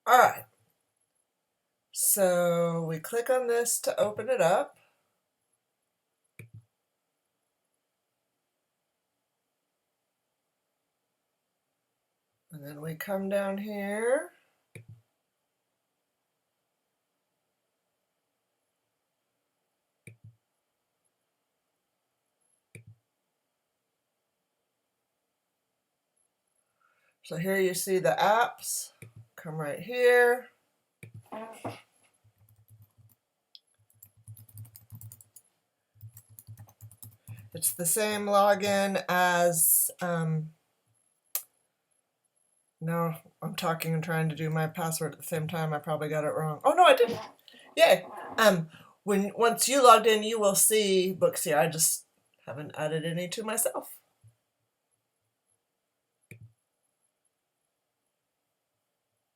All right. So we click on this to open it up. And then we come down here. So here you see the apps. Come right here. It's the same login as, no, I'm talking and trying to do my password at the same time. I probably got it wrong. Oh no, I didn't. Yay. Once you logged in, you will see books here. I just haven't added any to myself.